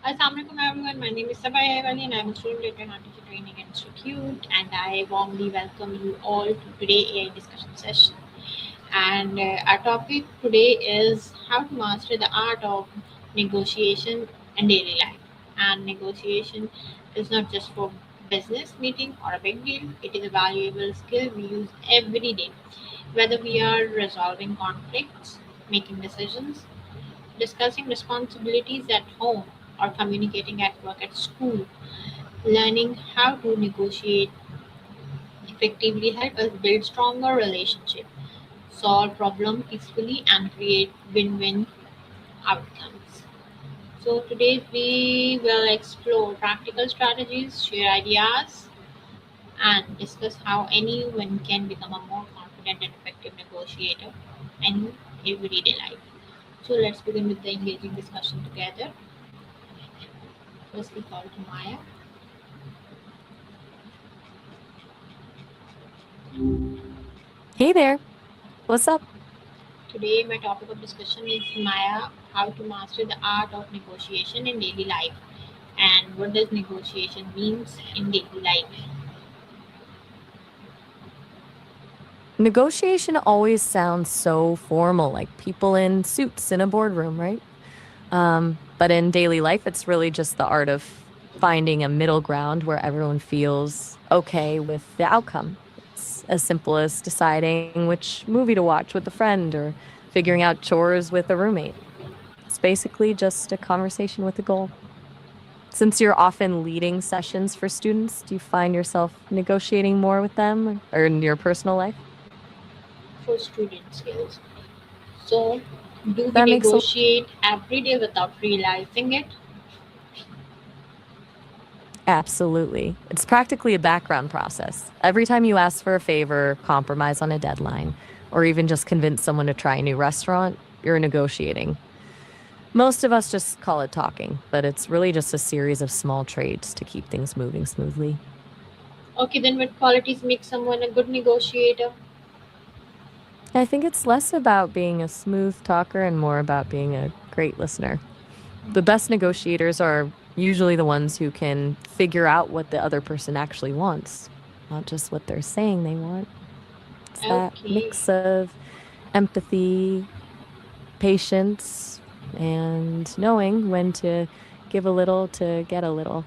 Assalamualaikum everyone. My name is Sabaya Ali and I'm a student at Teacher Training Institute, and I warmly welcome you all to today AI discussion session. And our topic today is how to master the art of negotiation in daily life. And negotiation is not just for business meeting or a big deal. It is a valuable skill we use every day, whether we are resolving conflicts, making decisions, discussing responsibilities at home, or communicating at work at school. Learning how to negotiate effectively help us build stronger relationships, solve problems peacefully, and create win-win outcomes. So today we will explore practical strategies, share ideas, and discuss how anyone can become a more confident and effective negotiator in everyday life. So let's begin with the engaging discussion together. Firstly, call to Maya. Hey there, what's up? Today, my topic of discussion is Maya, how to master the art of negotiation in daily life, and what does negotiation means in daily life. Negotiation always sounds so formal, like people in suits in a boardroom, right? But in daily life, it's really just the art of finding a middle ground where everyone feels okay with the outcome. It's as simple as deciding which movie to watch with a friend or figuring out chores with a roommate. It's basically just a conversation with a goal. Since you're often leading sessions for students, do you find yourself negotiating more with them or in your personal life? For student skills. So, do we That makes a negotiate every day without realizing it? Absolutely. It's practically a background process. Every time you ask for a favor, compromise on a deadline, or even just convince someone to try a new restaurant, you're negotiating. Most of us just call it talking, but it's really just a series of small trades to keep things moving smoothly. Okay, then what qualities make someone a good negotiator? I think it's less about being a smooth talker and more about being a great listener. The best negotiators are usually the ones who can figure out what the other person actually wants, not just what they're saying they want. It's that Okay, mix of empathy, patience, and knowing when to give a little to get a little.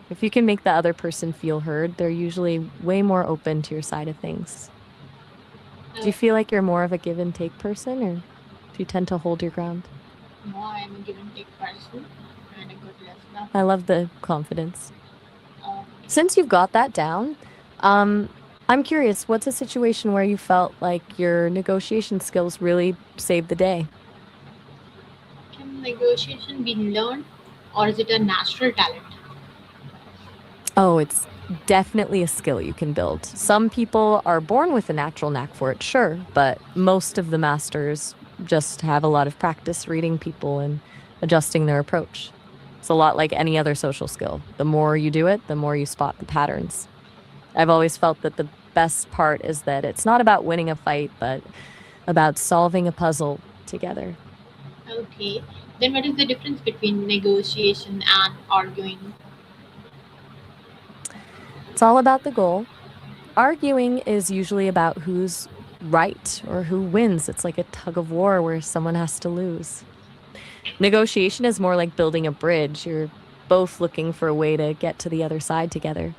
If you can make the other person feel heard, they're usually way more open to your side of things. Do you feel okay. like you're more of a give and take person, or do you tend to hold your ground? No, I am a give and take person and a good listener. I love the confidence. Okay. Since you've got that down, um, I'm curious, what's a situation where you felt like your negotiation skills really saved the day? Can negotiation be learned or is it a natural talent? Oh, it's definitely a skill you can build. Some people are born with a natural knack for it, sure, but most of the masters just have a lot of practice reading people and adjusting their approach. It's a lot like any other social skill. The more you do it, the more you spot the patterns. I've always felt that the best part is that it's not about winning a fight, but about solving a puzzle together. Okay. Then what is the difference between negotiation and arguing? It's all about the goal. Arguing is usually about who's right or who wins. It's like a tug of war where someone has to lose. Negotiation is more like building a bridge. You're both looking for a way to get to the other side together.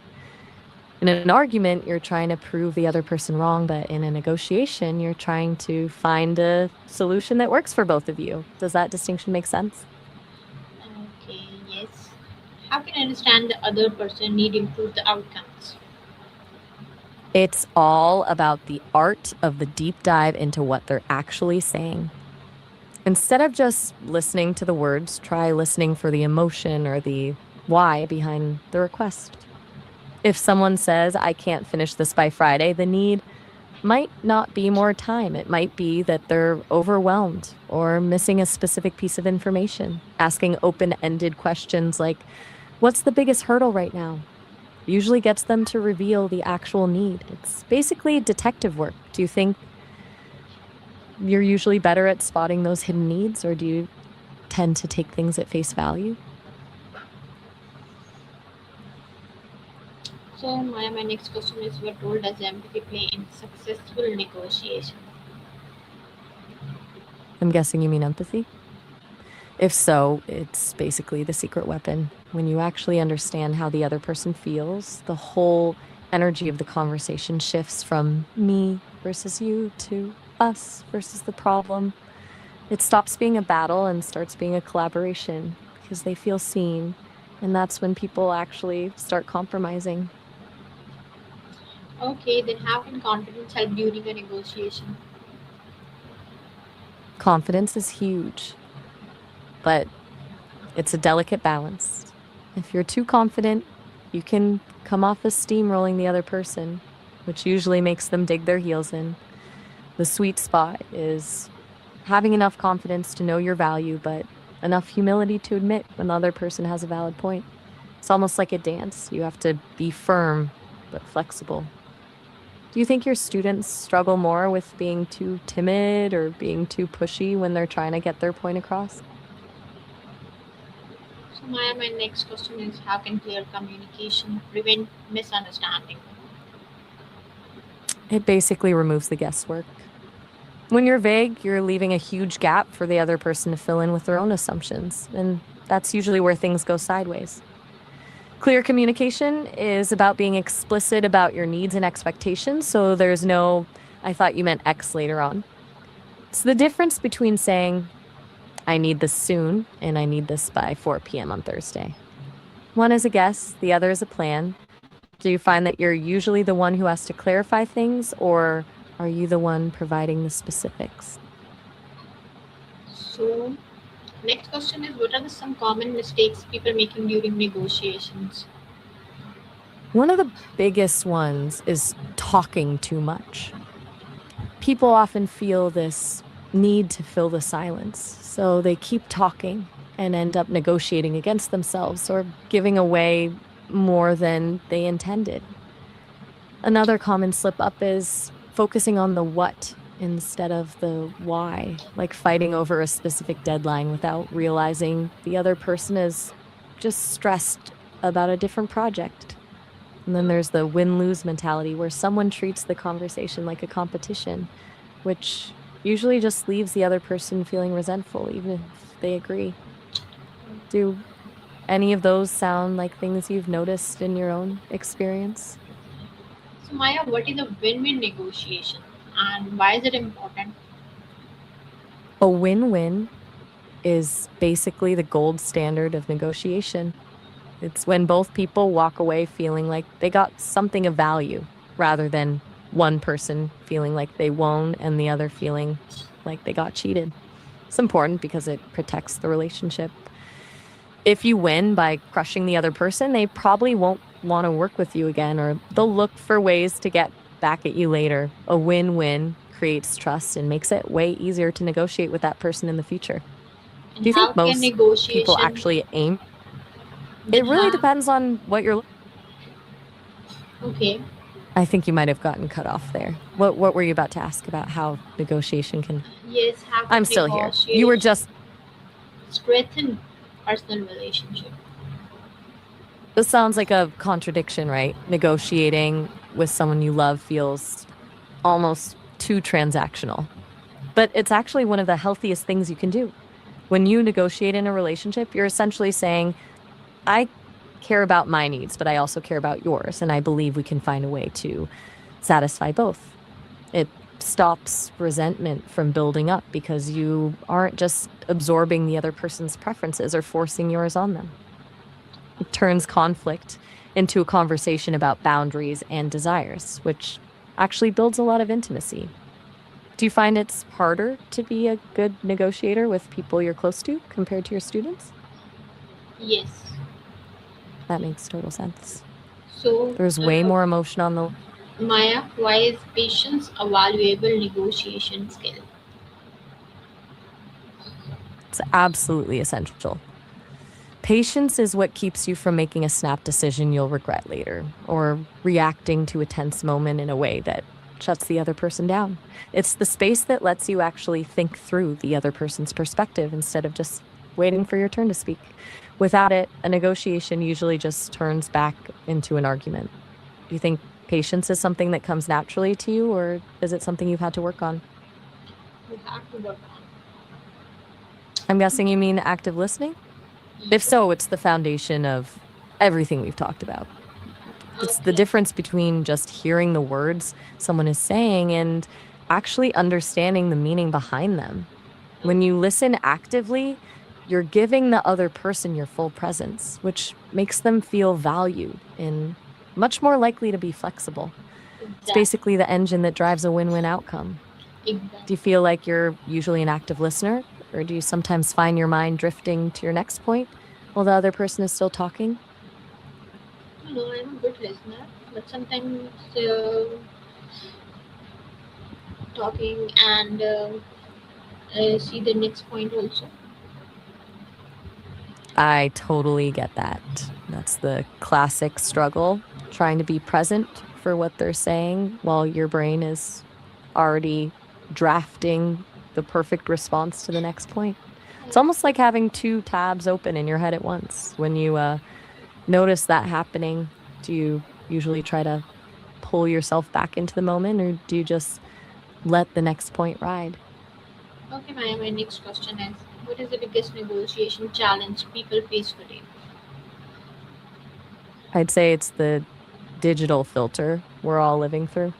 In an argument, you're trying to prove the other person wrong, but in a negotiation, you're trying to find a solution that works for both of you. Does that distinction make sense? Okay, yes. How can I understand the other person need improve the outcomes? It's all about the art of the deep dive into what they're actually saying. Instead of just listening to the words, try listening for the emotion or the why behind the request. If someone says, I can't finish this by Friday, the need might not be more time. It might be that they're overwhelmed or missing a specific piece of information. Asking open ended questions like, what's the biggest hurdle right now? Usually gets them to reveal the actual need. It's basically detective work. Do you think you're usually better at spotting those hidden needs, or do you tend to take things at face value? So, my next question is, what role does empathy play in successful negotiation? I'm guessing you mean empathy? If so, it's basically the secret weapon. When you actually understand how the other person feels, the whole energy of the conversation shifts from me versus you to us versus the problem. It stops being a battle and starts being a collaboration because they feel seen. And that's when people actually start compromising. Okay, then how can confidence help during a negotiation? Confidence is huge, but it's a delicate balance. If you're too confident, you can come off as steamrolling the other person, which usually makes them dig their heels in. The sweet spot is having enough confidence to know your value, but enough humility to admit when the other person has a valid point. It's almost like a dance. You have to be firm, but flexible. Do you think your students struggle more with being too timid or being too pushy when they're trying to get their point across? So, my next question is, how can clear communication prevent misunderstanding? It basically removes the guesswork. When you're vague, you're leaving a huge gap for the other person to fill in with their own assumptions, and that's usually where things go sideways. Clear communication is about being explicit about your needs and expectations, so there's no, I thought you meant X later on. It's the difference between saying, I need this soon, and I need this by 4 p.m. on Thursday. One is a guess, the other is a plan. Do you find that you're usually the one who has to clarify things, or are you the one providing the specifics? So, next question is, what are some common mistakes people making during negotiations? One of the biggest ones is talking too much. People often feel this need to fill the silence, so they keep talking and end up negotiating against themselves or giving away more than they intended. Another common slip up is focusing on the what instead of the why, like fighting over a specific deadline without realizing the other person is just stressed about a different project. And then there's the win lose mentality where someone treats the conversation like a competition, which usually just leaves the other person feeling resentful, even if they agree. Do any of those sound like things you've noticed in your own experience? So, Maya, what is a win win negotiation and why is it important? A win win is basically the gold standard of negotiation. It's when both people walk away feeling like they got something of value rather than one person feeling like they won and the other feeling like they got cheated. It's important because it protects the relationship. If you win by crushing the other person, they probably won't want to work with you again, or they'll look for ways to get back at you later. A win win creates trust and makes it way easier to negotiate with that person in the future. And Do you think how can most people negotiation actually aim? then It really how depends on what you're. okay. I think you might have gotten cut off there. What were you about to ask about how negotiation can? Yes, how I'm can still here. You were negotiation just. strengthen personal relationship? This sounds like a contradiction, right? Negotiating with someone you love feels almost too transactional. But it's actually one of the healthiest things you can do. When you negotiate in a relationship, you're essentially saying, I care about my needs, but I also care about yours. And I believe we can find a way to satisfy both. It stops resentment from building up because you aren't just absorbing the other person's preferences or forcing yours on them. It turns conflict into a conversation about boundaries and desires, which actually builds a lot of intimacy. Do you find it's harder to be a good negotiator with people you're close to compared to your students? Yes. That makes total sense. So, There's way more emotion on the. Maya, why is patience a valuable negotiation skill? It's absolutely essential. Patience is what keeps you from making a snap decision you'll regret later, or reacting to a tense moment in a way that shuts the other person down. It's the space that lets you actually think through the other person's perspective instead of just waiting for your turn to speak. Without it, a negotiation usually just turns back into an argument. Do you think patience is something that comes naturally to you, or is it something you've had to work on? We have to work on. I'm guessing you mean active listening? If Yes. so, it's the foundation of everything we've talked about. It's the Okay. difference between just hearing the words someone is saying and actually understanding the meaning behind them. When you listen actively, you're giving the other person your full presence, which makes them feel valued and much more likely to be flexible. It's Exactly. basically the engine that drives a win win outcome. Do you Exactly. feel like you're usually an active listener, or do you sometimes find your mind drifting to your next point while the other person is still talking? No, I'm a good listener, but sometimes talking and see the next point also. I totally get that. That's the classic struggle, trying to be present for what they're saying while your brain is already drafting the perfect response to the next point. It's almost like having two tabs open in your head at once. When you notice that happening, do you usually try to pull yourself back into the moment, or do you just let the next point ride? Okay, Maya, my next question is, what is the biggest negotiation challenge people face today? I'd say it's the digital filter we're all living through.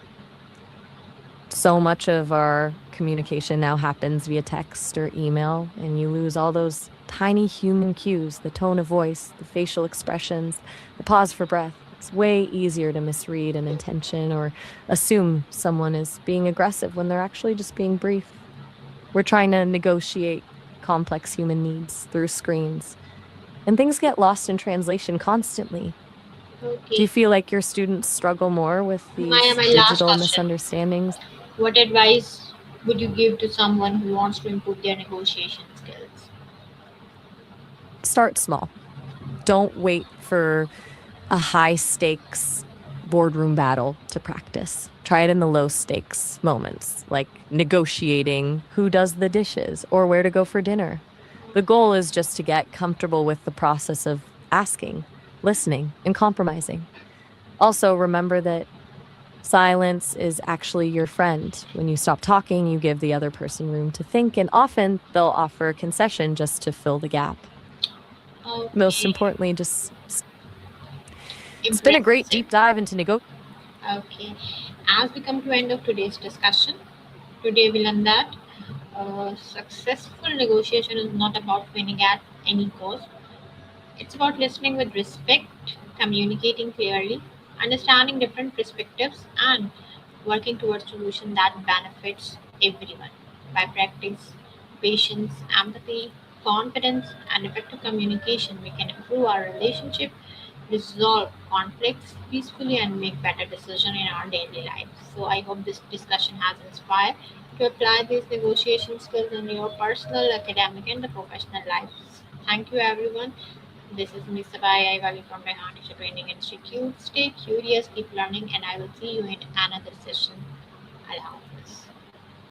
So much of our communication now happens via text or email, and you lose all those tiny human cues, the tone of voice, the facial expressions, the pause for breath. It's way easier to misread an intention or assume someone is being aggressive when they're actually just being brief. We're trying to negotiate complex human needs through screens, and things get lost in translation constantly. Do you Okay, feel like your students struggle more with Maya, these my last digital question. misunderstandings? What advice would you give to someone who wants to improve their negotiation skills? Start small. Don't wait for a high stakes boardroom battle to practice. Try it in the low stakes moments, like negotiating who does the dishes or where to go for dinner. The goal is just to get comfortable with the process of asking, listening, and compromising. Also, remember that silence is actually your friend. When you stop talking, you give the other person room to think, and often they'll offer a concession just to fill the gap. Most Okay, importantly, just it's been a great impressive. deep dive into Okay, as we come to end of today's discussion, today we learn that successful negotiation is not about winning at any cost. It's about listening with respect, communicating clearly, understanding different perspectives, and working towards solution that benefits everyone. By practice, patience, empathy, confidence, and effective communication, we can improve our relationship, resolve conflicts peacefully, and make better decisions in our daily lives. So I hope this discussion has inspired to apply these negotiation skills in your personal, academic, and the professional lives. Thank you, everyone. This is Miss Sabaya Ivali from Rehan Teacher Training Institute. Stay curious, keep learning, and I will see you in another session. Allah Hafiz.